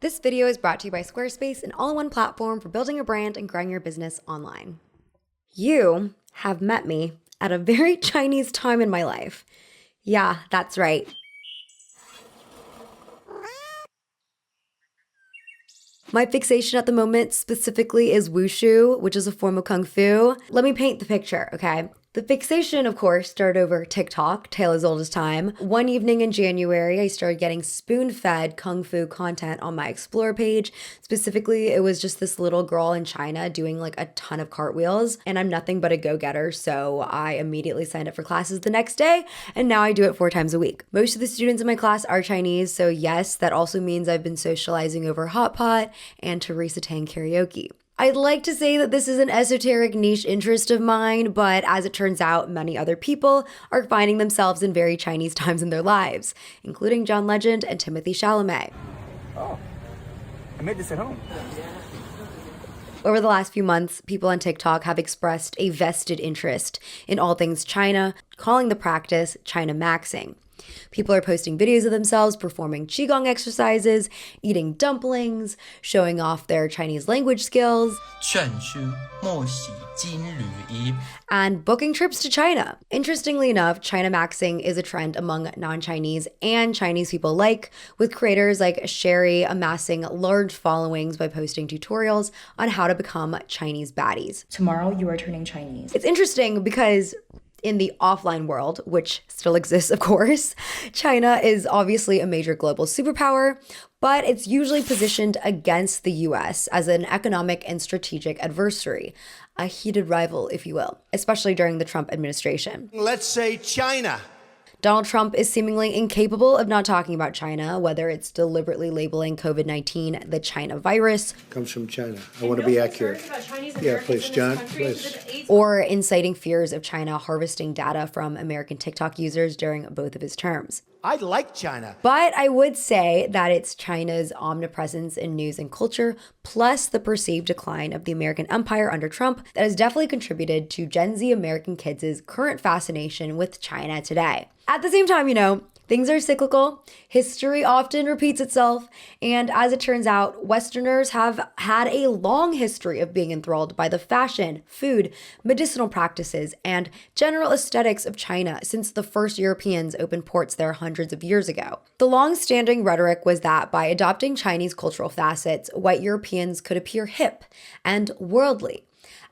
This video is brought to you by Squarespace, an all-in-one platform for building a brand and growing your business online. You have met me at a very Chinese time in my life. Yeah, that's right. My fixation at the moment specifically is wushu, which is a form of kung fu. Let me paint the picture, okay? The fixation, of course, started over TikTok, tale as old as time. One evening in January, I started getting spoon-fed kung fu content on my Explore page. Specifically, it was just this little girl in China doing like a ton of cartwheels, and I'm nothing but a go-getter, so I immediately signed up for classes the next day, and now I do it 4 times a week. Most of the students in my class are Chinese, so yes, that also means I've been socializing over hot pot and Teresa Tang karaoke. I'd like to say that this is an esoteric niche interest of mine, but as it turns out, many other people are finding themselves in very Chinese times in their lives, including John Legend and Timothy Chalamet. Oh, I made this at home. Over the last few months, people on TikTok have expressed a vested interest in all things China, calling the practice China maxing. People are posting videos of themselves performing qigong exercises, eating dumplings, showing off their Chinese language skills, and booking trips to China. Interestingly enough, China maxing is a trend among non-Chinese and Chinese people alike, with creators like Sherry amassing large followings by posting tutorials on how to become Chinese baddies. Tomorrow you are turning Chinese. It's interesting because in the offline world, which still exists, of course, China is obviously a major global superpower, but it's usually positioned against the US as an economic and strategic adversary, a heated rival, if you will, especially during the Trump administration. Let's say China. Donald Trump is seemingly incapable of not talking about China, whether it's deliberately labeling COVID-19 the China virus. Comes from China. I want to be accurate. Yeah, please, John, please. Or inciting fears of China harvesting data from American TikTok users during both of his terms. I like China. But I would say that it's China's omnipresence in news and culture, plus the perceived decline of the American empire under Trump, that has definitely contributed to Gen Z American kids' current fascination with China today. At the same time, things are cyclical, history often repeats itself, and as it turns out, Westerners have had a long history of being enthralled by the fashion, food, medicinal practices, and general aesthetics of China since the first Europeans opened ports there hundreds of years ago. The long-standing rhetoric was that by adopting Chinese cultural facets, white Europeans could appear hip and worldly.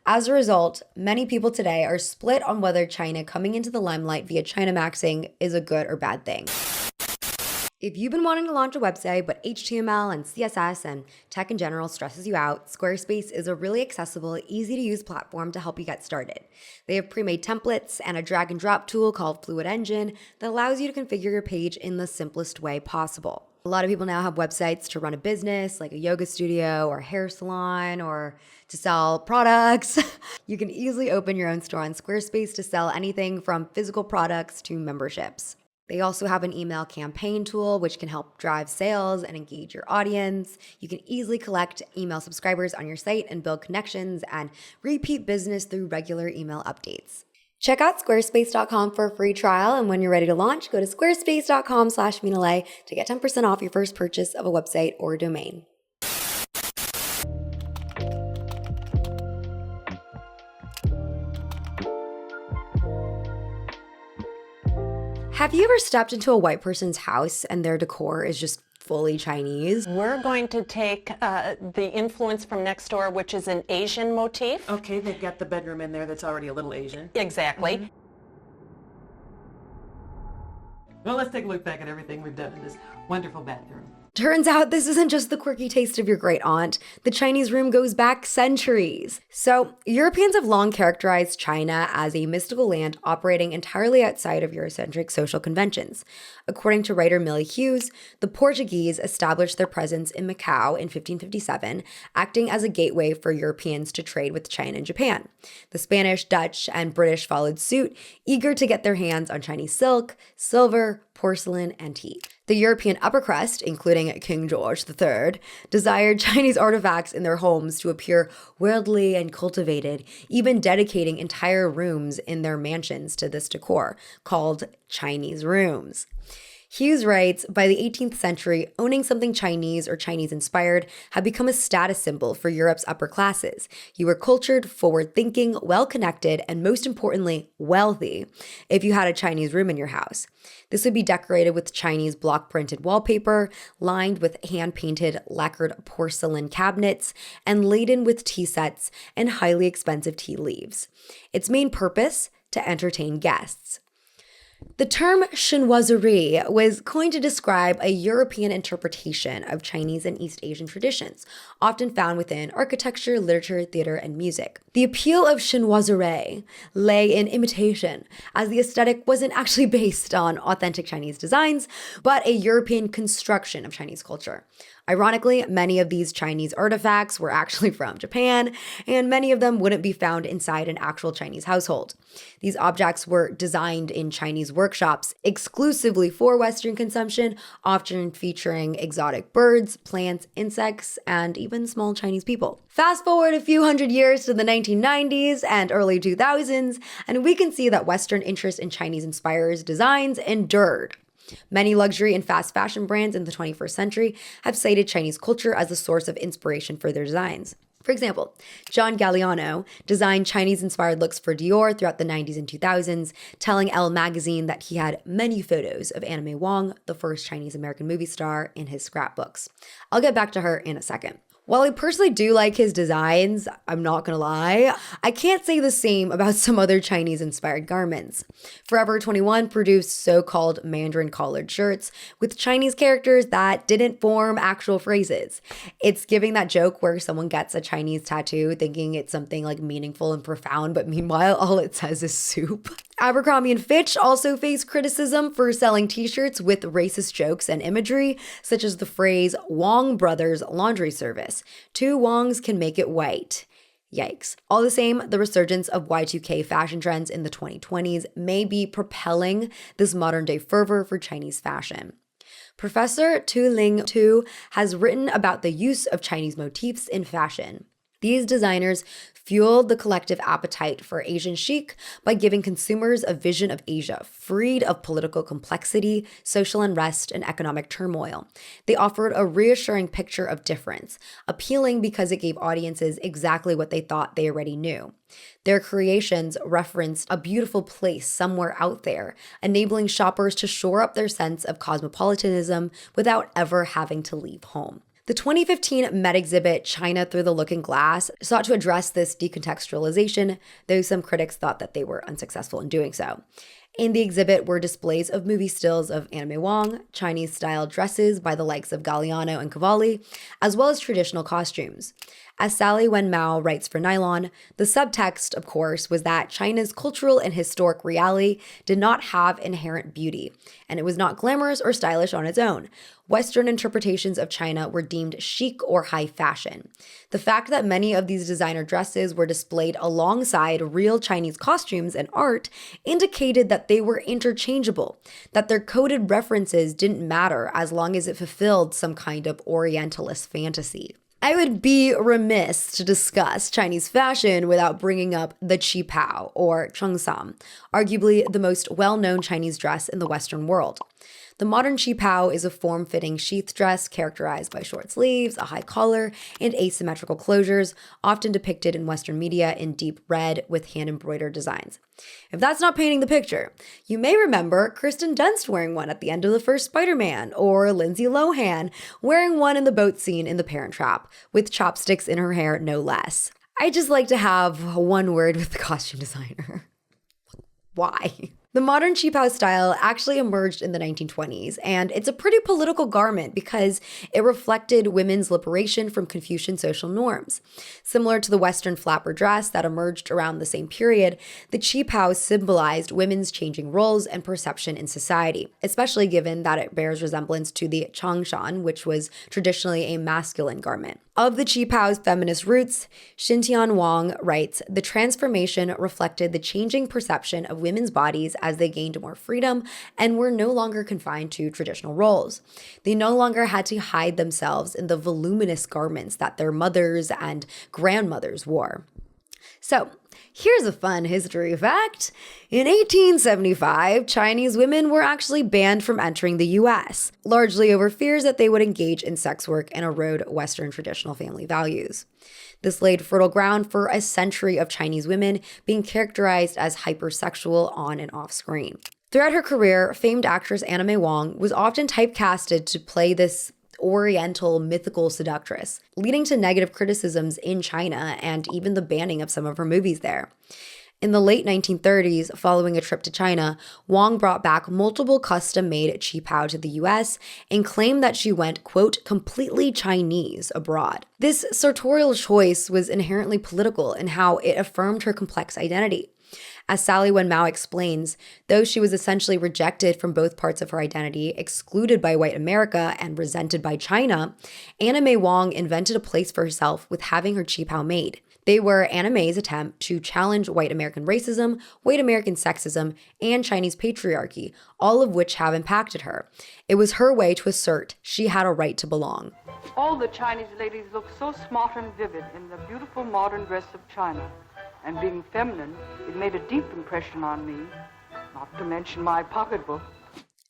As a result, many people today are split on whether China coming into the limelight via China maxing is a good or bad thing. If you've been wanting to launch a website, but HTML and CSS and tech in general stresses you out, Squarespace is a really accessible, easy-to-use platform to help you get started. They have pre-made templates and a drag-and-drop tool called Fluid Engine that allows you to configure your page in the simplest way possible. A lot of people now have websites to run a business, like a yoga studio or hair salon, or to sell products. You can easily open your own store on Squarespace to sell anything from physical products to memberships. They also have an email campaign tool, which can help drive sales and engage your audience. You can easily collect email subscribers on your site and build connections and repeat business through regular email updates. Check out squarespace.com for a free trial, and when you're ready to launch, go to squarespace.com/Mina to get 10% off your first purchase of a website or domain. Have you ever stepped into a white person's house and their decor is just fully Chinese? We're going to take the influence from next door, which is an Asian motif. Okay, they've got the bedroom in there that's already a little Asian. Exactly. Mm-hmm. Well, let's take a look back at everything we've done in this wonderful bathroom. Turns out this isn't just the quirky taste of your great aunt. The Chinese room goes back centuries. So, Europeans have long characterized China as a mystical land operating entirely outside of Eurocentric social conventions. According to writer Millie Hughes, the Portuguese established their presence in Macau in 1557, acting as a gateway for Europeans to trade with China and Japan. The Spanish, Dutch, and British followed suit, eager to get their hands on Chinese silk, silver, porcelain, and tea. The European upper crust, including King George III, desired Chinese artifacts in their homes to appear worldly and cultivated, even dedicating entire rooms in their mansions to this decor, called Chinese rooms. Hughes writes, by the 18th century, owning something Chinese or Chinese-inspired had become a status symbol for Europe's upper classes. You were cultured, forward-thinking, well-connected, and most importantly, wealthy if you had a Chinese room in your house. This would be decorated with Chinese block-printed wallpaper, lined with hand-painted lacquered porcelain cabinets, and laden with tea sets and highly expensive tea leaves. Its main purpose? To entertain guests. The term chinoiserie was coined to describe a European interpretation of Chinese and East Asian traditions, often found within architecture, literature, theater, and music. The appeal of chinoiserie lay in imitation, as the aesthetic wasn't actually based on authentic Chinese designs, but a European construction of Chinese culture. Ironically, many of these Chinese artifacts were actually from Japan, and many of them wouldn't be found inside an actual Chinese household. These objects were designed in Chinese workshops exclusively for Western consumption, often featuring exotic birds, plants, insects, and even small Chinese people. Fast forward a few hundred years to the 1990s and early 2000s, and we can see that Western interest in Chinese-inspired designs endured. Many luxury and fast fashion brands in the 21st century have cited Chinese culture as a source of inspiration for their designs. For example, John Galliano designed Chinese-inspired looks for Dior throughout the 90s and 2000s, telling Elle magazine that he had many photos of Anna May Wong, the first Chinese-American movie star, in his scrapbooks. I'll get back to her in a second. While I personally do like his designs, I'm not gonna lie, I can't say the same about some other Chinese-inspired garments. Forever 21 produced so-called Mandarin collared shirts with Chinese characters that didn't form actual phrases. It's giving that joke where someone gets a Chinese tattoo thinking it's something like meaningful and profound, but meanwhile all it says is soup. Abercrombie & Fitch also faced criticism for selling t-shirts with racist jokes and imagery, such as the phrase Wong Brothers Laundry Service. Two Wongs can make it white. Yikes. All the same, the resurgence of Y2K fashion trends in the 2020s may be propelling this modern-day fervor for Chinese fashion. Professor Tu Ling Tu has written about the use of Chinese motifs in fashion. These designers fueled the collective appetite for Asian chic by giving consumers a vision of Asia, freed of political complexity, social unrest, and economic turmoil. They offered a reassuring picture of difference, appealing because it gave audiences exactly what they thought they already knew. Their creations referenced a beautiful place somewhere out there, enabling shoppers to shore up their sense of cosmopolitanism without ever having to leave home. The 2015 Met exhibit, China Through the Looking Glass, sought to address this decontextualization, though some critics thought that they were unsuccessful in doing so. In the exhibit were displays of movie stills of Anna May Wong, Chinese-style dresses by the likes of Galliano and Cavalli, as well as traditional costumes. As Sally Wen Mao writes for Nylon, the subtext, of course, was that China's cultural and historic reality did not have inherent beauty, and it was not glamorous or stylish on its own. Western interpretations of China were deemed chic or high fashion. The fact that many of these designer dresses were displayed alongside real Chinese costumes and art indicated that they were interchangeable, that their coded references didn't matter as long as it fulfilled some kind of Orientalist fantasy. I would be remiss to discuss Chinese fashion without bringing up the qipao, or cheongsam, arguably the most well-known Chinese dress in the Western world. The modern qipao is a form-fitting sheath dress characterized by short sleeves, a high collar, and asymmetrical closures, often depicted in Western media in deep red with hand-embroidered designs. If that's not painting the picture, you may remember Kristen Dunst wearing one at the end of the first Spider-Man, or Lindsay Lohan wearing one in the boat scene in The Parent Trap, with chopsticks in her hair no less. I just like to have one word with the costume designer. Why? The modern qipao style actually emerged in the 1920s, and it's a pretty political garment because it reflected women's liberation from Confucian social norms. Similar to the Western flapper dress that emerged around the same period, the qipao symbolized women's changing roles and perception in society, especially given that it bears resemblance to the changshan, which was traditionally a masculine garment. Of the qipao's feminist roots, Xintian Wang writes, the transformation reflected the changing perception of women's bodies as they gained more freedom and were no longer confined to traditional roles. They no longer had to hide themselves in the voluminous garments that their mothers and grandmothers wore. So, Here's a fun history fact. In 1875, Chinese women were actually banned from entering the US, largely over fears that they would engage in sex work and erode Western traditional family values. This laid fertile ground for a century of Chinese women being characterized as hypersexual on and off screen. Throughout her career, famed actress Anna May Wong was often typecasted to play this Oriental mythical seductress, leading to negative criticisms in China and even the banning of some of her movies there. In the late 1930s, following a trip to China, Wong brought back multiple custom-made qipao to the US and claimed that she went, quote, completely Chinese abroad. This sartorial choice was inherently political in how it affirmed her complex identity. As Sally Wen Mao explains, though she was essentially rejected from both parts of her identity, excluded by white America and resented by China, Anna May Wong invented a place for herself with having her qipao made. They were Anna May's attempt to challenge white American racism, white American sexism, and Chinese patriarchy, all of which have impacted her. It was her way to assert she had a right to belong. All the Chinese ladies look so smart and vivid in the beautiful modern dress of China. And being feminine, it made a deep impression on me, not to mention my pocketbook.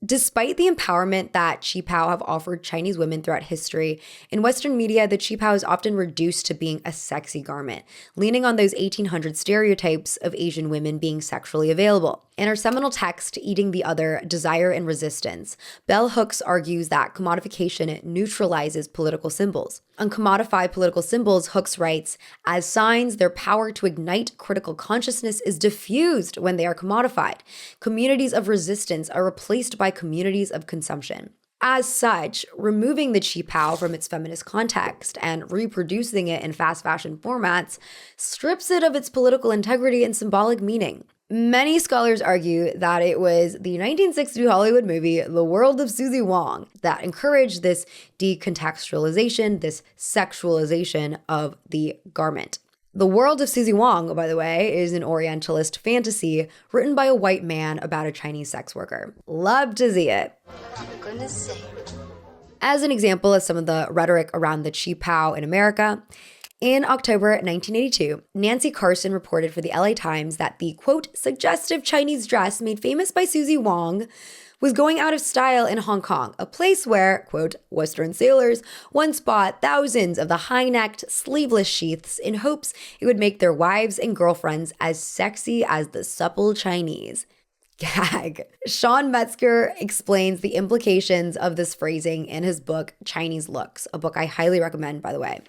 Despite the empowerment that qipao have offered Chinese women throughout history, in Western media, the qipao is often reduced to being a sexy garment, leaning on those 1800 stereotypes of Asian women being sexually available. In her seminal text, Eating the Other, Desire and Resistance, Bell Hooks argues that commodification neutralizes political symbols. On commodified political symbols, Hooks writes, as signs, their power to ignite critical consciousness is diffused when they are commodified. Communities of resistance are replaced by communities of consumption. As such, removing the qipao from its feminist context and reproducing it in fast fashion formats strips it of its political integrity and symbolic meaning. Many scholars argue that it was the 1960 Hollywood movie The World of Susie Wong that encouraged this decontextualization, this sexualization of the garment. The World of Susie Wong, by the way, is an Orientalist fantasy written by a white man about a Chinese sex worker. Love to see it. For goodness sake. As an example of some of the rhetoric around the qipao in America, in October 1982, Nancy Carson reported for the LA Times that the, quote, suggestive Chinese dress made famous by Susie Wong was going out of style in Hong Kong, a place where, quote, Western sailors once bought thousands of the high-necked, sleeveless sheaths in hopes it would make their wives and girlfriends as sexy as the supple Chinese. Gag. Sean Metzger explains the implications of this phrasing in his book, Chinese Looks, a book I highly recommend, by the way.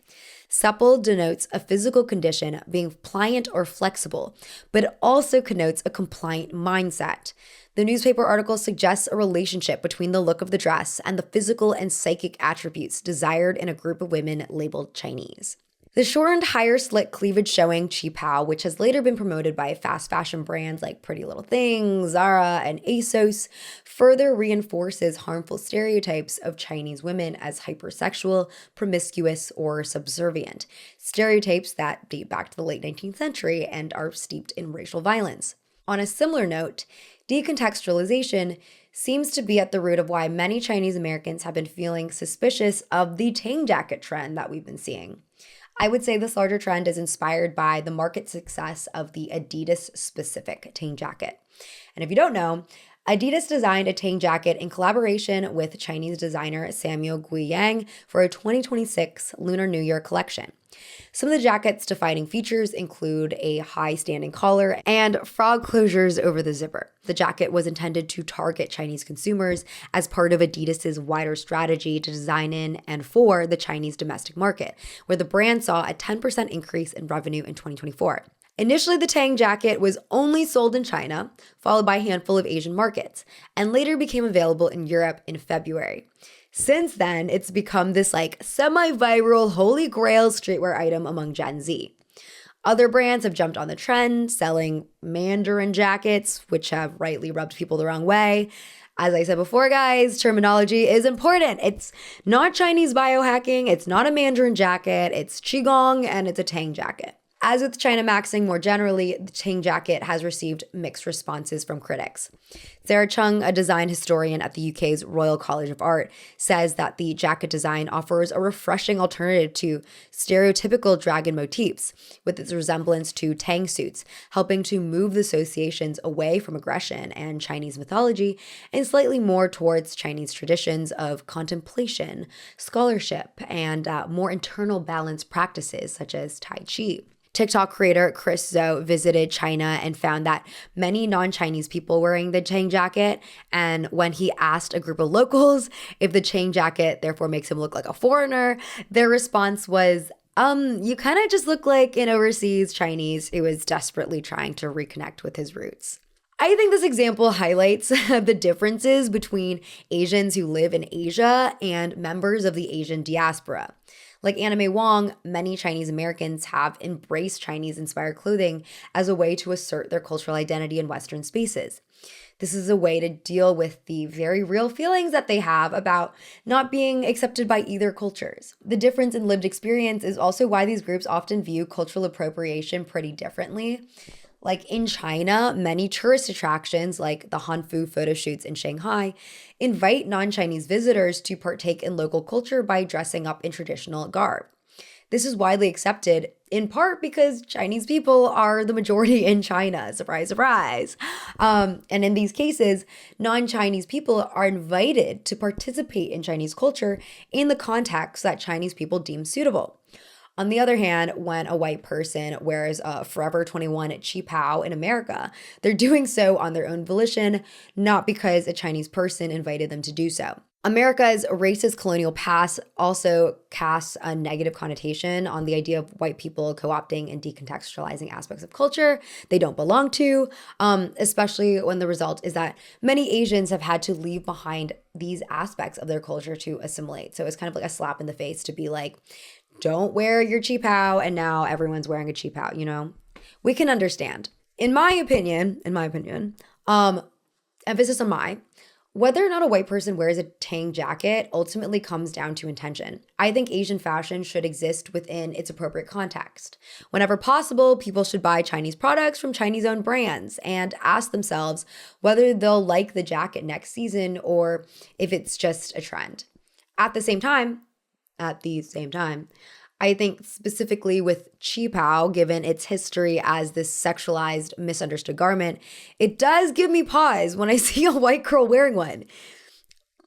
Supple denotes a physical condition being pliant or flexible, but it also connotes a compliant mindset. The newspaper article suggests a relationship between the look of the dress and the physical and psychic attributes desired in a group of women labeled Chinese. The shortened higher slit cleavage showing qipao, which has later been promoted by fast fashion brands like Pretty Little Thing, Zara, and ASOS, further reinforces harmful stereotypes of Chinese women as hypersexual, promiscuous, or subservient, stereotypes that date back to the late 19th century and are steeped in racial violence. On a similar note, decontextualization seems to be at the root of why many Chinese Americans have been feeling suspicious of the tang jacket trend that we've been seeing. I would say this larger trend is inspired by the market success of the Adidas-specific tang jacket. And if you don't know, Adidas designed a tang jacket in collaboration with Chinese designer Samuel Guiyang for a 2026 Lunar New Year collection. Some of the jacket's defining features include a high standing collar and frog closures over the zipper. The jacket was intended to target Chinese consumers as part of Adidas's wider strategy to design in and for the Chinese domestic market, where the brand saw a 10% increase in revenue in 2024. Initially, the tang jacket was only sold in China, followed by a handful of Asian markets, and later became available in Europe in February. Since then, it's become this semi-viral holy grail streetwear item among Gen Z. Other brands have jumped on the trend, selling Mandarin jackets, which have rightly rubbed people the wrong way. As I said before, guys, terminology is important. It's not Chinese biohacking, it's not a Mandarin jacket, it's Qigong, and it's a tang jacket. As with China maxing more generally, the Tang jacket has received mixed responses from critics. Sarah Chung, a design historian at the UK's Royal College of Art, says that the jacket design offers a refreshing alternative to stereotypical dragon motifs, with its resemblance to Tang suits, helping to move the associations away from aggression and Chinese mythology and slightly more towards Chinese traditions of contemplation, scholarship, and more internal balance practices such as Tai Chi. TikTok creator Chris Zhou visited China and found that many non-Chinese people wearing the Tang jacket, and when he asked a group of locals if the Tang jacket therefore makes him look like a foreigner, their response was, you kind of just look like an overseas Chinese who is desperately trying to reconnect with his roots. I think this example highlights the differences between Asians who live in Asia and members of the Asian diaspora. Like Anime Wong, many Chinese Americans have embraced Chinese-inspired clothing as a way to assert their cultural identity in Western spaces. This is a way to deal with the very real feelings that they have about not being accepted by either cultures. The difference in lived experience is also why these groups often view cultural appropriation pretty differently. Like in China, many tourist attractions like the Hanfu photo shoots in Shanghai invite non-Chinese visitors to partake in local culture by dressing up in traditional garb. This is widely accepted in part because Chinese people are the majority in China. Surprise, surprise. And in these cases, non-Chinese people are invited to participate in Chinese culture in the context that Chinese people deem suitable. On the other hand, when a white person wears a Forever 21 qipao in America, they're doing so on their own volition, not because a Chinese person invited them to do so. America's racist colonial past also casts a negative connotation on the idea of white people co-opting and decontextualizing aspects of culture they don't belong to, especially when the result is that many Asians have had to leave behind these aspects of their culture to assimilate. So it's kind of like a slap in the face to be like, don't wear your qipao, and now everyone's wearing a qipao, you know? We can understand. In my opinion, emphasis on my, whether or not a white person wears a Tang jacket ultimately comes down to intention. I think Asian fashion should exist within its appropriate context. Whenever possible, people should buy Chinese products from Chinese-owned brands and ask themselves whether they'll like the jacket next season or if it's just a trend. At the same time, I think specifically with qipao, given its history as this sexualized, misunderstood garment, it does give me pause when I see a white girl wearing one.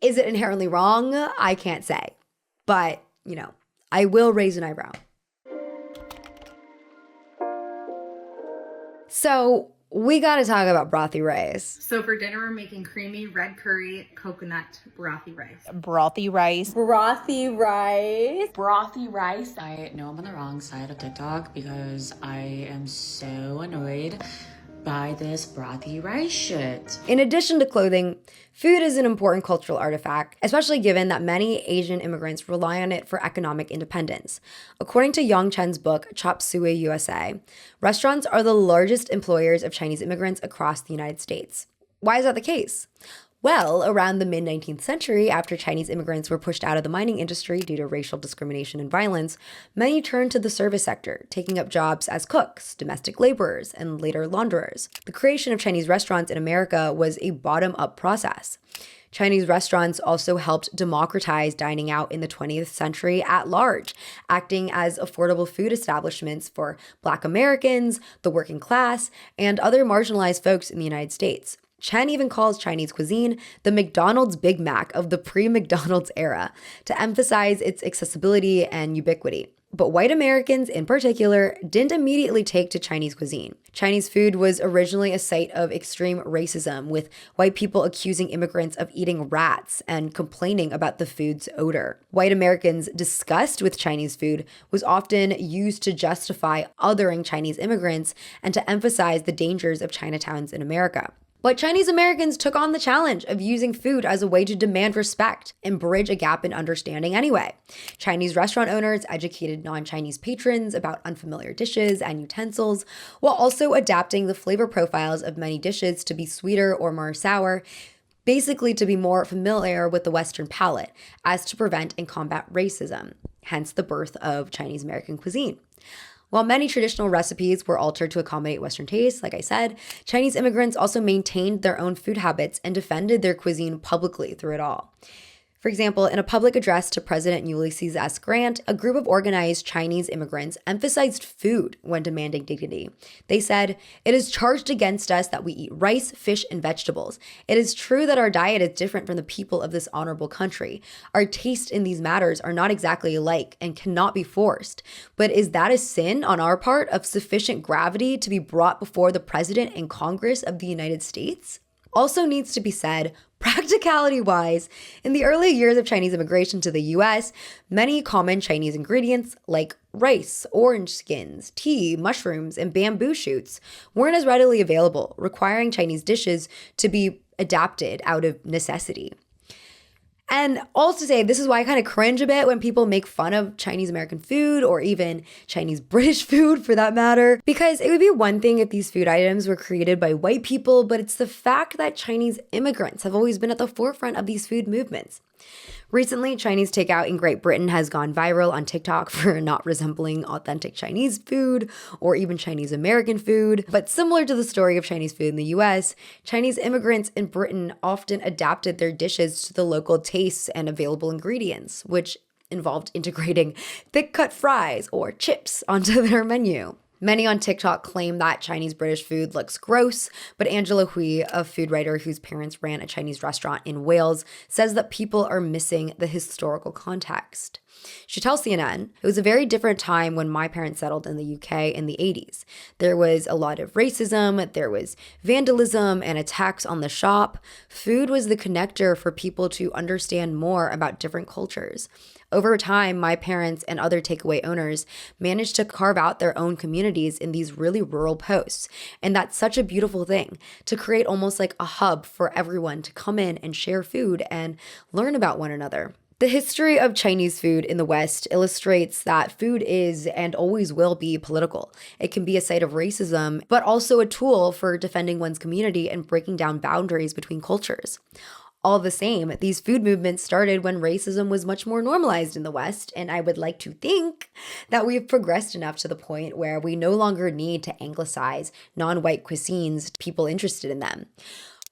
Is it inherently wrong? I can't say. But, you know, I will raise an eyebrow. So, we gotta talk about brothy rice. So for dinner, we're making creamy red curry coconut brothy rice. Brothy rice. Brothy rice. Brothy rice. I know I'm on the wrong side of TikTok because I am so annoyed by this brothy rice shit. In addition to clothing, food is an important cultural artifact, especially given that many Asian immigrants rely on it for economic independence. According to Yong Chen's book, Chop Suey USA, restaurants are the largest employers of Chinese immigrants across the United States. Why is that the case? Well, around the mid-19th century, after Chinese immigrants were pushed out of the mining industry due to racial discrimination and violence, many turned to the service sector, taking up jobs as cooks, domestic laborers, and later launderers. The creation of Chinese restaurants in America was a bottom-up process. Chinese restaurants also helped democratize dining out in the 20th century at large, acting as affordable food establishments for Black Americans, the working class, and other marginalized folks in the United States. Chen even calls Chinese cuisine the McDonald's Big Mac of the pre-McDonald's era to emphasize its accessibility and ubiquity. But white Americans in particular didn't immediately take to Chinese cuisine. Chinese food was originally a site of extreme racism, with white people accusing immigrants of eating rats and complaining about the food's odor. White Americans' disgust with Chinese food was often used to justify othering Chinese immigrants and to emphasize the dangers of Chinatowns in America. But Chinese Americans took on the challenge of using food as a way to demand respect and bridge a gap in understanding anyway. Chinese restaurant owners educated non-Chinese patrons about unfamiliar dishes and utensils, while also adapting the flavor profiles of many dishes to be sweeter or more sour, basically to be more familiar with the Western palate, as to prevent and combat racism, hence the birth of Chinese American cuisine. While many traditional recipes were altered to accommodate Western tastes, like I said, Chinese immigrants also maintained their own food habits and defended their cuisine publicly through it all. For example, in a public address to President Ulysses S. Grant, a group of organized Chinese immigrants emphasized food when demanding dignity. They said, "It is charged against us that we eat rice, fish, and vegetables. It is true that our diet is different from the people of this honorable country. Our tastes in these matters are not exactly alike and cannot be forced. But is that a sin on our part of sufficient gravity to be brought before the President and Congress of the United States?" Also needs to be said, practicality-wise, in the early years of Chinese immigration to the US, many common Chinese ingredients like rice, orange skins, tea, mushrooms, and bamboo shoots weren't as readily available, requiring Chinese dishes to be adapted out of necessity. And also to say, this is why I kind of cringe a bit when people make fun of Chinese American food or even Chinese British food for that matter, because it would be one thing if these food items were created by white people, but it's the fact that Chinese immigrants have always been at the forefront of these food movements. Recently, Chinese takeout in Great Britain has gone viral on TikTok for not resembling authentic Chinese food or even Chinese American food. But similar to the story of Chinese food in the US, Chinese immigrants in Britain often adapted their dishes to the local tastes and available ingredients, which involved integrating thick-cut fries or chips onto their menu. Many on TikTok claim that Chinese British food looks gross, but Angela Hui, a food writer whose parents ran a Chinese restaurant in Wales, says that people are missing the historical context. She tells CNN, "It was a very different time when my parents settled in the UK in the 80s. There was a lot of racism, there was vandalism and attacks on the shop. Food was the connector for people to understand more about different cultures. Over time, my parents and other takeaway owners managed to carve out their own communities in these really rural posts. And that's such a beautiful thing, to create almost like a hub for everyone to come in and share food and learn about one another." The history of Chinese food in the West illustrates that food is and always will be political. It can be a site of racism, but also a tool for defending one's community and breaking down boundaries between cultures. All the same, these food movements started when racism was much more normalized in the West, and I would like to think that we've progressed enough to the point where we no longer need to anglicize non-white cuisines to people interested in them.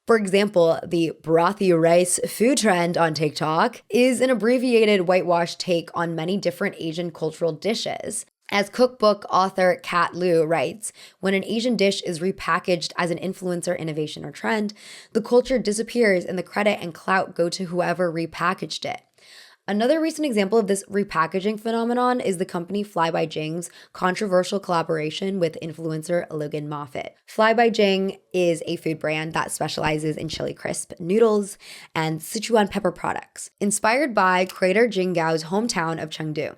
For example, the brothy rice food trend on TikTok is an abbreviated whitewashed take on many different Asian cultural dishes. As cookbook author Kat Liu writes, when an Asian dish is repackaged as an influencer, innovation, or trend, the culture disappears and the credit and clout go to whoever repackaged it. Another recent example of this repackaging phenomenon is the company Fly by Jing's controversial collaboration with influencer Logan Moffat. Fly by Jing is a food brand that specializes in chili crisp noodles and Sichuan pepper products, inspired by creator Jing Gao's hometown of Chengdu.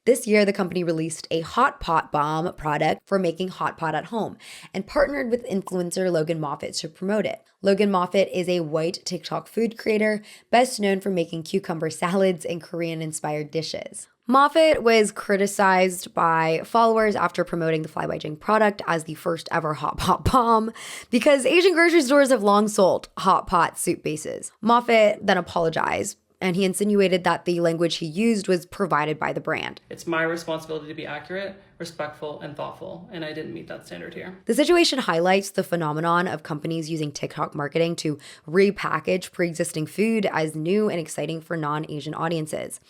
This year, the company released a hot pot bomb product for making hot pot at home and partnered with influencer Logan Moffat to promote it. Logan Moffat is a white TikTok food creator, best known for making cucumber salads and Korean-inspired dishes. Moffat was criticized by followers after promoting the Fly by Jing product as the first ever hot pot bomb because Asian grocery stores have long sold hot pot soup bases. Moffat then apologized, and he insinuated that the language he used was provided by the brand. It's my responsibility to be accurate, respectful, and thoughtful, and I didn't meet that standard here. The situation highlights the phenomenon of companies using TikTok marketing to repackage pre-existing food as new and exciting for non-Asian audiences.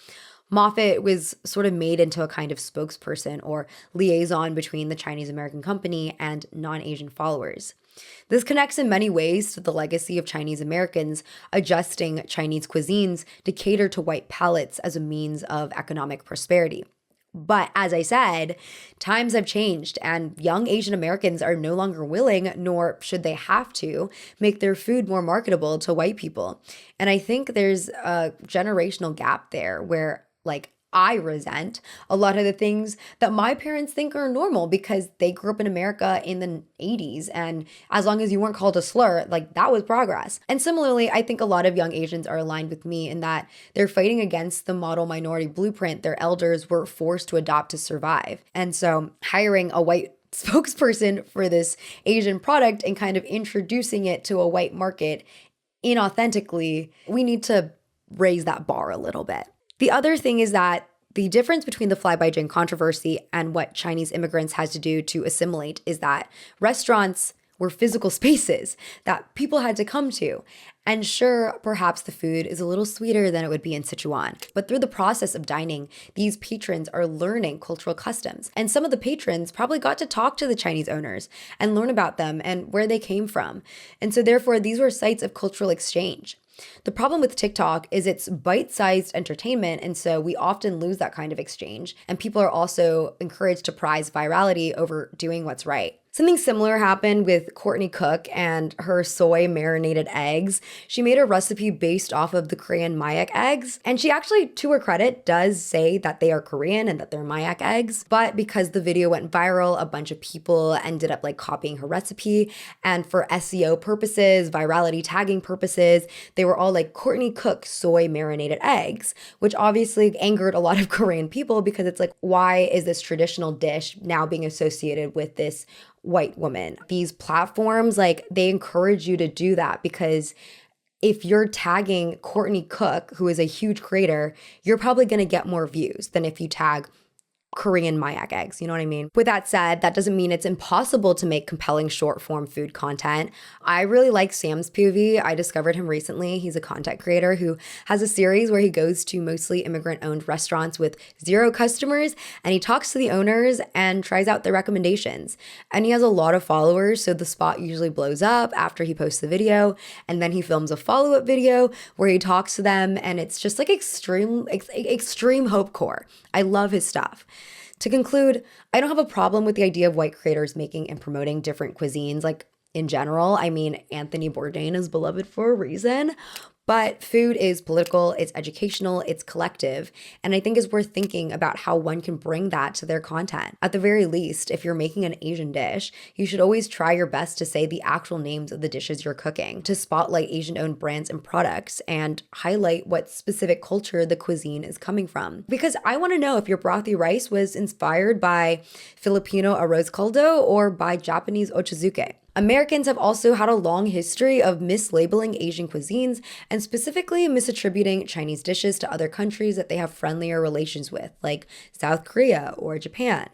Moffat was sort of made into a kind of spokesperson or liaison between the Chinese American company and non-Asian followers. This connects in many ways to the legacy of Chinese Americans adjusting Chinese cuisines to cater to white palates as a means of economic prosperity. But as I said, times have changed and young Asian Americans are no longer willing, nor should they have to, make their food more marketable to white people. And I think there's a generational gap there where, I resent a lot of the things that my parents think are normal because they grew up in America in the 80s. And as long as you weren't called a slur, that was progress. And similarly, I think a lot of young Asians are aligned with me in that they're fighting against the model minority blueprint their elders were forced to adopt to survive. And so hiring a white spokesperson for this Asian product and kind of introducing it to a white market inauthentically, we need to raise that bar a little bit. The other thing is that The difference between the Fly Beijing controversy and what Chinese immigrants had to do to assimilate is that restaurants were physical spaces that people had to come to. And sure, perhaps the food is a little sweeter than it would be in Sichuan, but through the process of dining, these patrons are learning cultural customs. And some of the patrons probably got to talk to the Chinese owners and learn about them and where they came from. And so therefore, these were sites of cultural exchange. The problem with TikTok is it's bite-sized entertainment, and so we often lose that kind of exchange. And people are also encouraged to prize virality over doing what's right. Something similar happened with Courtney Cook and her soy marinated eggs. She made a recipe based off of the Korean Mayak eggs. And she actually, to her credit, does say that they are Korean and that they're Mayak eggs. But because the video went viral, a bunch of people ended up copying her recipe. And for SEO purposes, virality tagging purposes, they were all Courtney Cook soy marinated eggs, which obviously angered a lot of Korean people because it's why is this traditional dish now being associated with this white woman? These platforms, they encourage you to do that because if you're tagging Courtney Cook, who is a huge creator, you're probably going to get more views than if you tag Korean Mayak eggs, you know what I mean? With that said, that doesn't mean it's impossible to make compelling short form food content. I really like Sam's POV. I discovered him recently. He's a content creator who has a series where he goes to mostly immigrant owned restaurants with 0 customers and he talks to the owners and tries out their recommendations. And he has a lot of followers, so the spot usually blows up after he posts the video, and then he films a follow-up video where he talks to them, and it's just extreme hope core. I love his stuff. To conclude, I don't have a problem with the idea of white creators making and promoting different cuisines, in general. I mean, Anthony Bourdain is beloved for a reason, but food is political, it's educational, it's collective, and I think it's worth thinking about how one can bring that to their content. At the very least, if you're making an Asian dish, you should always try your best to say the actual names of the dishes you're cooking, to spotlight Asian-owned brands and products, and highlight what specific culture the cuisine is coming from. Because I want to know if your brothy rice was inspired by Filipino arroz caldo or by Japanese ochazuke. Americans have also had a long history of mislabeling Asian cuisines and specifically misattributing Chinese dishes to other countries that they have friendlier relations with, like South Korea or Japan.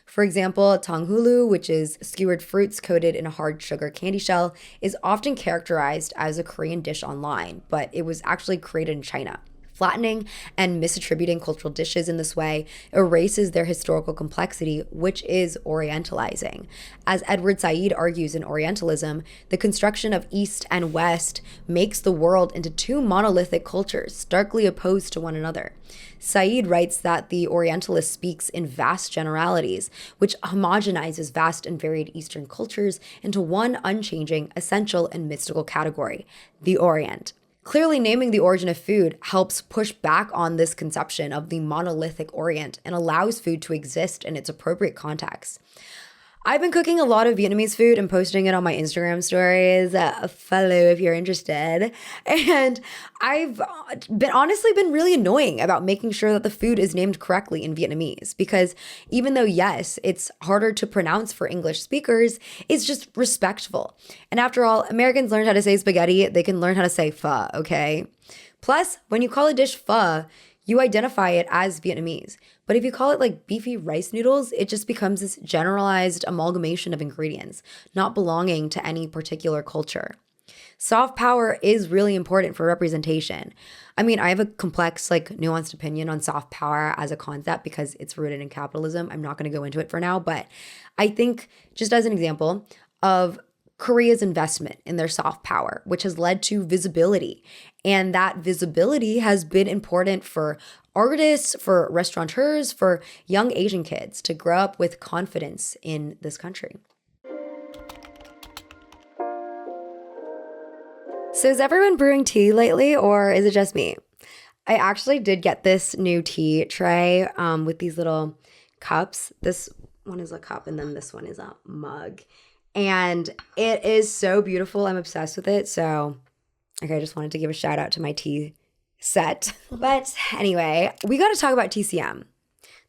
For example, tanghulu, which is skewered fruits coated in a hard sugar candy shell, is often characterized as a Korean dish online, but it was actually created in China. Flattening and misattributing cultural dishes in this way erases their historical complexity, which is Orientalizing. As Edward Said argues in Orientalism, the construction of East and West makes the world into 2 monolithic cultures, starkly opposed to one another. Said writes that the Orientalist speaks in vast generalities, which homogenizes vast and varied Eastern cultures into one unchanging, essential, and mystical category, the Orient. Clearly, naming the origin of food helps push back on this conception of the monolithic Orient and allows food to exist in its appropriate context. I've been cooking a lot of Vietnamese food and posting it on my Instagram stories. Follow if you're interested. And I've been really annoying about making sure that the food is named correctly in Vietnamese, because even though, yes, it's harder to pronounce for English speakers, it's just respectful. And after all, Americans learned how to say spaghetti, they can learn how to say pho, okay? Plus, when you call a dish pho, you identify it as Vietnamese. But if you call it beefy rice noodles, it just becomes this generalized amalgamation of ingredients, not belonging to any particular culture. Soft power is really important for representation. I mean, I have a complex, nuanced opinion on soft power as a concept because it's rooted in capitalism. I'm not going to go into it for now, but I think just as an example of Korea's investment in their soft power, which has led to visibility. And that visibility has been important for artists, for restaurateurs, for young Asian kids to grow up with confidence in this country. So is everyone brewing tea lately, or is it just me? I actually did get this new tea tray with these little cups. This one is a cup and then this one is a mug. And it is so beautiful. I'm obsessed with it. So, okay, I just wanted to give a shout out to my tea set. But anyway, we got to talk about TCM.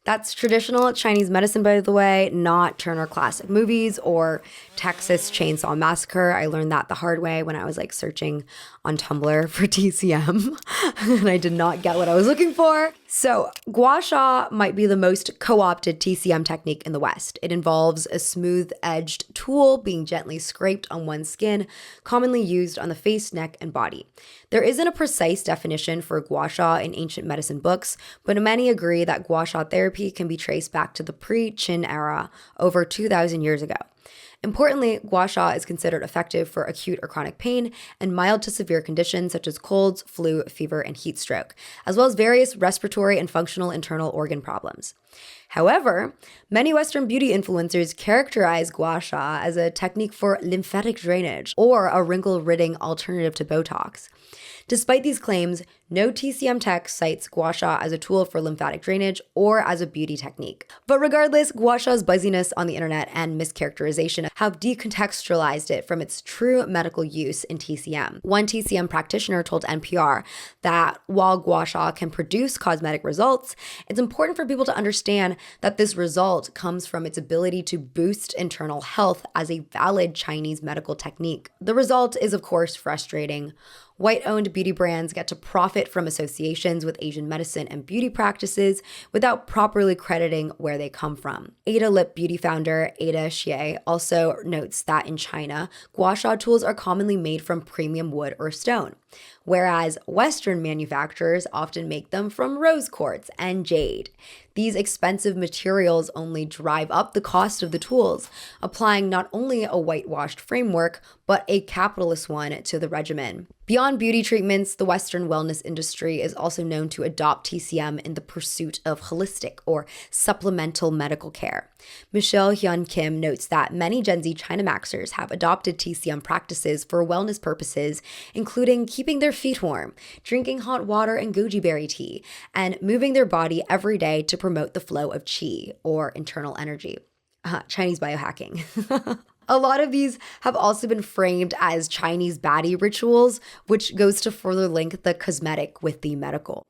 That's traditional Chinese medicine, by the way, not Turner Classic Movies or Texas Chainsaw Massacre. I learned that the hard way when I was searching on Tumblr for TCM and I did not get what I was looking for. So, gua sha might be the most co-opted TCM technique in the West. It involves a smooth-edged tool being gently scraped on one's skin, commonly used on the face, neck, and body. There isn't a precise definition for gua sha in ancient medicine books, but many agree that gua sha therapy can be traced back to the pre-Qin era, over 2,000 years ago. Importantly, gua sha is considered effective for acute or chronic pain and mild to severe conditions such as colds, flu, fever, and heat stroke, as well as various respiratory and functional internal organ problems. However, many Western beauty influencers characterize gua sha as a technique for lymphatic drainage or a wrinkle-ridding alternative to Botox. Despite these claims, no TCM tech cites gua sha as a tool for lymphatic drainage or as a beauty technique. But regardless, gua sha's buzziness on the internet and mischaracterization have decontextualized it from its true medical use in TCM. One TCM practitioner told NPR that while gua sha can produce cosmetic results, it's important for people to understand that this result comes from its ability to boost internal health as a valid Chinese medical technique. The result is, of course, frustrating. White-owned beauty brands get to profit from associations with Asian medicine and beauty practices without properly crediting where they come from. Ada Lip Beauty founder Ada Xie also notes that in China, gua sha tools are commonly made from premium wood or stone, whereas Western manufacturers often make them from rose quartz and jade. These expensive materials only drive up the cost of the tools, applying not only a whitewashed framework, but a capitalist one to the regimen. Beyond beauty treatments, the Western wellness industry is also known to adopt TCM in the pursuit of holistic or supplemental medical care. Michelle Hyun Kim notes that many Gen Z China Maxers have adopted TCM practices for wellness purposes, including keeping their feet warm, drinking hot water and goji berry tea, and moving their body every day to promote the flow of qi, or internal energy. Chinese biohacking. A lot of these have also been framed as Chinese baddie rituals, which goes to further link the cosmetic with the medical.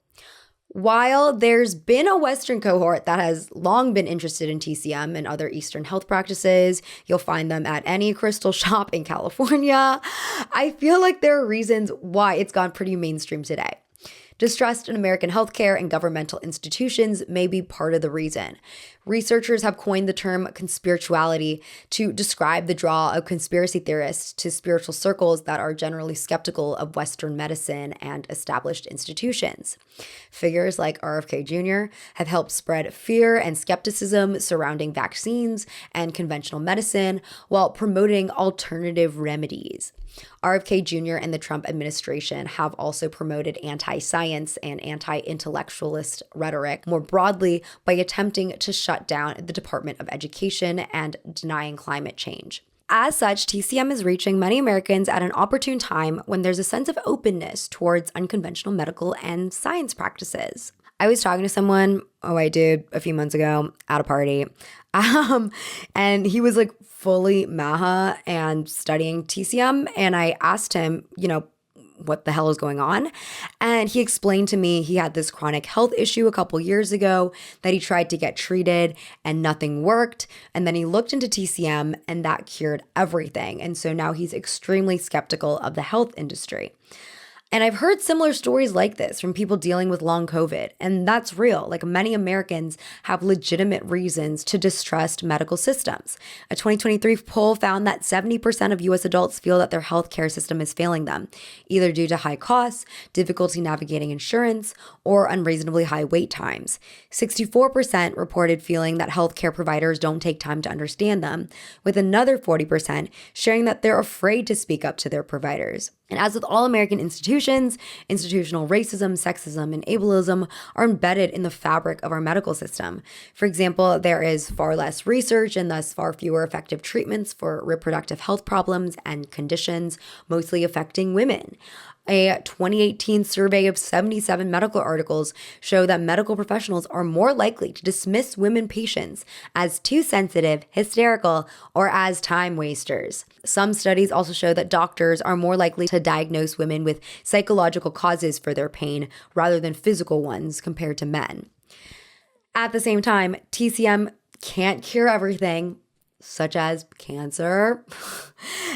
While there's been a Western cohort that has long been interested in TCM and other Eastern health practices, you'll find them at any crystal shop in California, I feel like there are reasons why it's gone pretty mainstream today. Distrust in American healthcare and governmental institutions may be part of the reason. Researchers have coined the term conspirituality to describe the draw of conspiracy theorists to spiritual circles that are generally skeptical of Western medicine and established institutions. Figures like RFK Jr. have helped spread fear and skepticism surrounding vaccines and conventional medicine while promoting alternative remedies. RFK Jr. and the Trump administration have also promoted anti-science and anti-intellectualist rhetoric more broadly by attempting to shut down the Department of Education and denying climate change. As such, TCM is reaching many Americans at an opportune time when there's a sense of openness towards unconventional medical and science practices. I was talking to someone, a few months ago at a party, and he was like fully Maha and studying TCM, and I asked him, what the hell is going on? And he explained to me he had this chronic health issue a couple years ago that he tried to get treated and nothing worked. And then he looked into TCM and that cured everything. And so now he's extremely skeptical of the health industry. And I've heard similar stories like this from people dealing with long COVID, and that's real. Like, many Americans have legitimate reasons to distrust medical systems. A 2023 poll found that 70% of US adults feel that their healthcare system is failing them, either due to high costs, difficulty navigating insurance, or unreasonably high wait times. 64% reported feeling that healthcare providers don't take time to understand them, with another 40% sharing that they're afraid to speak up to their providers. And as with all American institutions, institutional racism, sexism, and ableism are embedded in the fabric of our medical system. For example, there is far less research and thus far fewer effective treatments for reproductive health problems and conditions, mostly affecting women. A 2018 survey of 77 medical articles show that medical professionals are more likely to dismiss women patients as too sensitive, hysterical, or as time wasters. Some studies also show that doctors are more likely to diagnose women with psychological causes for their pain rather than physical ones compared to men. At the same time, TCM can't cure everything. such as cancer.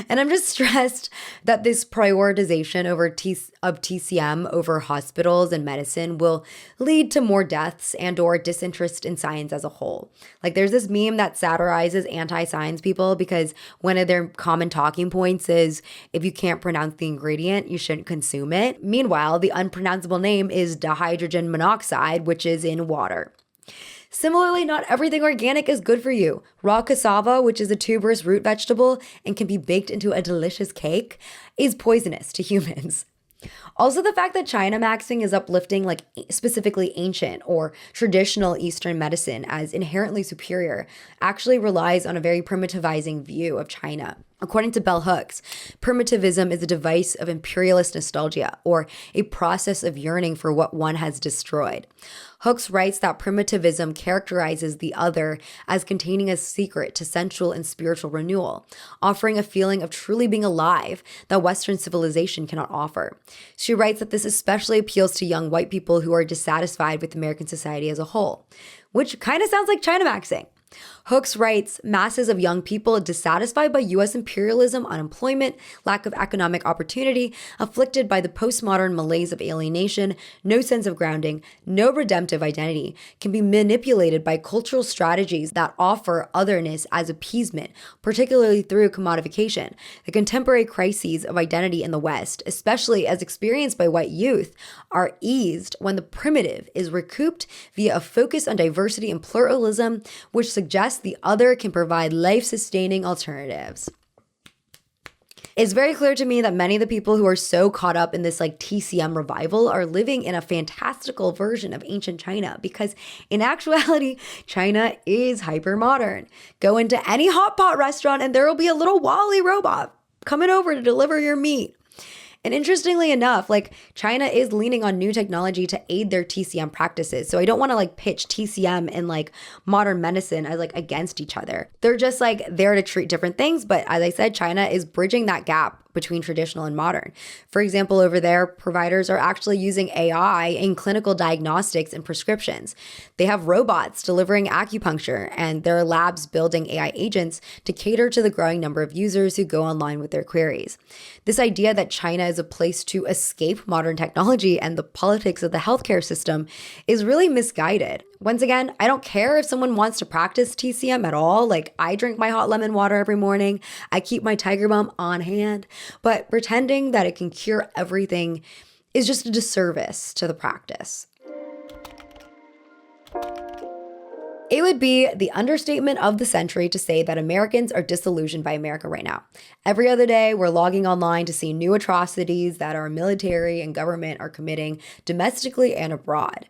And I'm just stressed that this prioritization of TCM over hospitals and medicine will lead to more deaths and or disinterest in science as a whole. Like there's this meme that satirizes anti-science people because one of their common talking points is if you can't pronounce the ingredient, you shouldn't consume it. Meanwhile, the unpronounceable name is dihydrogen monoxide, which is in water. Similarly, not everything organic is good for you. Raw cassava, which is a tuberous root vegetable and can be baked into a delicious cake, is poisonous to humans. Also, the fact that China maxing is uplifting like specifically ancient or traditional Eastern medicine as inherently superior actually relies on a very primitivizing view of China. According to bell hooks, primitivism is a device of imperialist nostalgia or a process of yearning for what one has destroyed. Hooks writes that primitivism characterizes the other as containing a secret to sensual and spiritual renewal, offering a feeling of truly being alive that Western civilization cannot offer. She writes that this especially appeals to young white people who are dissatisfied with American society as a whole, which kind of sounds like China maxing. Hooks writes, masses of young people dissatisfied by U.S. imperialism, unemployment, lack of economic opportunity, afflicted by the postmodern malaise of alienation, no sense of grounding, no redemptive identity, can be manipulated by cultural strategies that offer otherness as appeasement, particularly through commodification. The contemporary crises of identity in the West, especially as experienced by white youth, are eased when the primitive is recouped via a focus on diversity and pluralism, which suggests the other can provide life-sustaining alternatives. It's very clear to me that many of the people who are so caught up in this like TCM revival are living in a fantastical version of ancient China because in actuality, China is hyper modern. Go into any hot pot restaurant and there will be a little Wall-E robot coming over to deliver your meat. And interestingly enough, like China is leaning on new technology to aid their TCM practices. So I don't want to like pitch TCM and like modern medicine as like against each other. They're just like there to treat different things. But as I said, China is bridging that gap between traditional and modern. For example, over there, providers are actually using AI in clinical diagnostics and prescriptions. They have robots delivering acupuncture, and there are labs building AI agents to cater to the growing number of users who go online with their queries. This idea that China is a place to escape modern technology and the politics of the healthcare system is really misguided. Once again, I don't care if someone wants to practice TCM at all. Like, I drink my hot lemon water every morning. I keep my tiger balm on hand. But pretending that it can cure everything is just a disservice to the practice. It would be the understatement of the century to say that Americans are disillusioned by America right now. Every other day, we're logging online to see new atrocities that our military and government are committing domestically and abroad.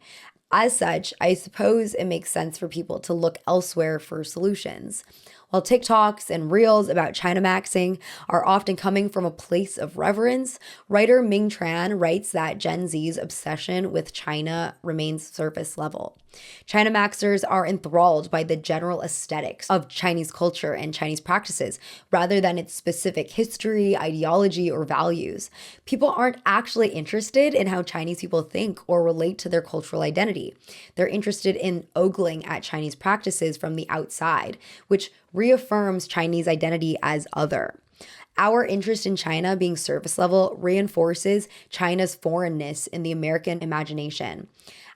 As such, I suppose it makes sense for people to look elsewhere for solutions. While TikToks and Reels about China maxing are often coming from a place of reverence, writer Ming Tran writes that Gen Z's obsession with China remains surface level. China maxers are enthralled by the general aesthetics of Chinese culture and Chinese practices, rather than its specific history, ideology, or values. People aren't actually interested in how Chinese people think or relate to their cultural identity. They're interested in ogling at Chinese practices from the outside, which reaffirms Chinese identity as other. Our interest in China being surface level reinforces China's foreignness in the American imagination.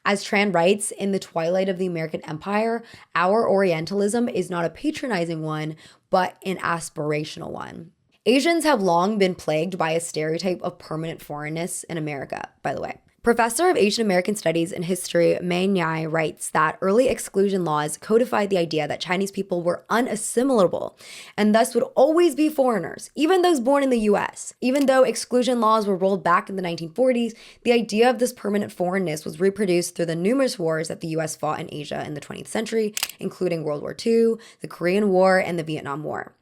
As Tran writes, in the twilight of the American empire, our Orientalism is not a patronizing one, but an aspirational one. Asians have long been plagued by a stereotype of permanent foreignness in America, by the way. Professor of Asian American Studies and History Mei Nyai writes that early exclusion laws codified the idea that Chinese people were unassimilable and thus would always be foreigners, even those born in the US. Even though exclusion laws were rolled back in the 1940s, the idea of this permanent foreignness was reproduced through the numerous wars that the US fought in Asia in the 20th century, including World War II, the Korean War, and the Vietnam War.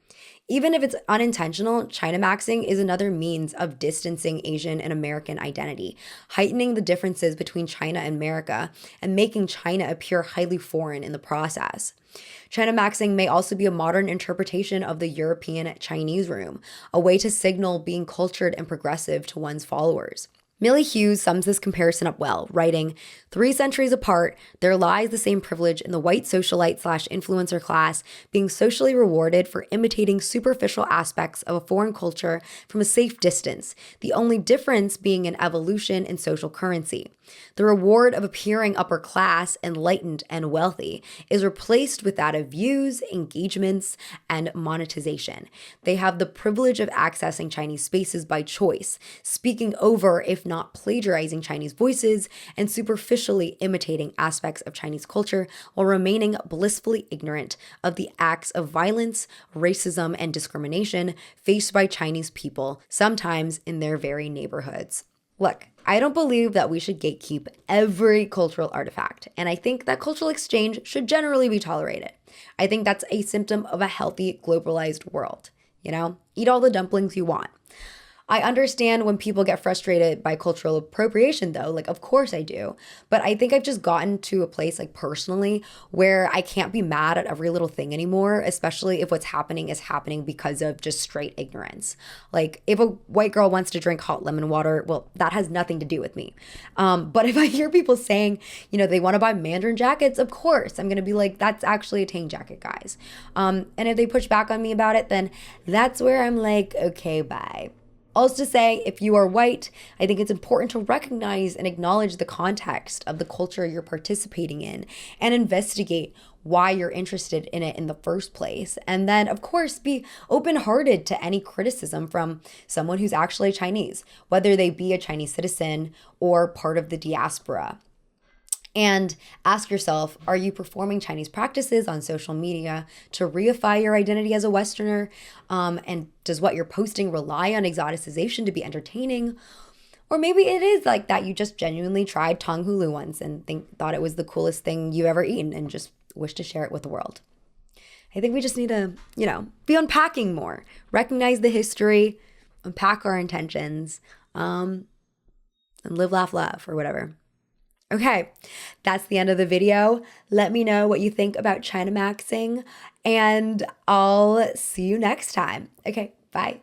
Even if it's unintentional, China maxing is another means of distancing Asian and American identity, heightening the differences between China and America, and making China appear highly foreign in the process. China maxing may also be a modern interpretation of the European Chinese room, a way to signal being cultured and progressive to one's followers. Millie Hughes sums this comparison up well, writing, 3 centuries apart, there lies the same privilege in the white socialite/influencer class being socially rewarded for imitating superficial aspects of a foreign culture from a safe distance, the only difference being an evolution in social currency. The reward of appearing upper class, enlightened, and wealthy is replaced with that of views, engagements, and monetization. They have the privilege of accessing Chinese spaces by choice, speaking over, if not plagiarizing Chinese voices, and superficially imitating aspects of Chinese culture while remaining blissfully ignorant of the acts of violence, racism, and discrimination faced by Chinese people, sometimes in their very neighborhoods. Look, I don't believe that we should gatekeep every cultural artifact, and I think that cultural exchange should generally be tolerated. I think that's a symptom of a healthy, globalized world. Eat all the dumplings you want. I understand when people get frustrated by cultural appropriation, though. Like, of course I do. But I think I've just gotten to a place, like, personally, where I can't be mad at every little thing anymore, especially if what's happening is happening because of just straight ignorance. Like, if a white girl wants to drink hot lemon water, well, that has nothing to do with me. But if I hear people saying, they want to buy Mandarin jackets, of course, I'm going to be like, that's actually a Tang jacket, guys. And if they push back on me about it, then that's where I'm like, okay, bye. Also to say, if you are white, I think it's important to recognize and acknowledge the context of the culture you're participating in and investigate why you're interested in it in the first place. And then, of course, be open-hearted to any criticism from someone who's actually Chinese, whether they be a Chinese citizen or part of the diaspora. And ask yourself, are you performing Chinese practices on social media to reify your identity as a Westerner? And does what you're posting rely on exoticization to be entertaining? Or maybe it is like that you just genuinely tried Tong Hulu once and thought it was the coolest thing you've ever eaten and just wish to share it with the world. I think we just need to, be unpacking more, recognize the history, unpack our intentions, and live, laugh, love, or whatever. Okay, that's the end of the video. Let me know what you think about China maxing, and I'll see you next time. Okay, bye.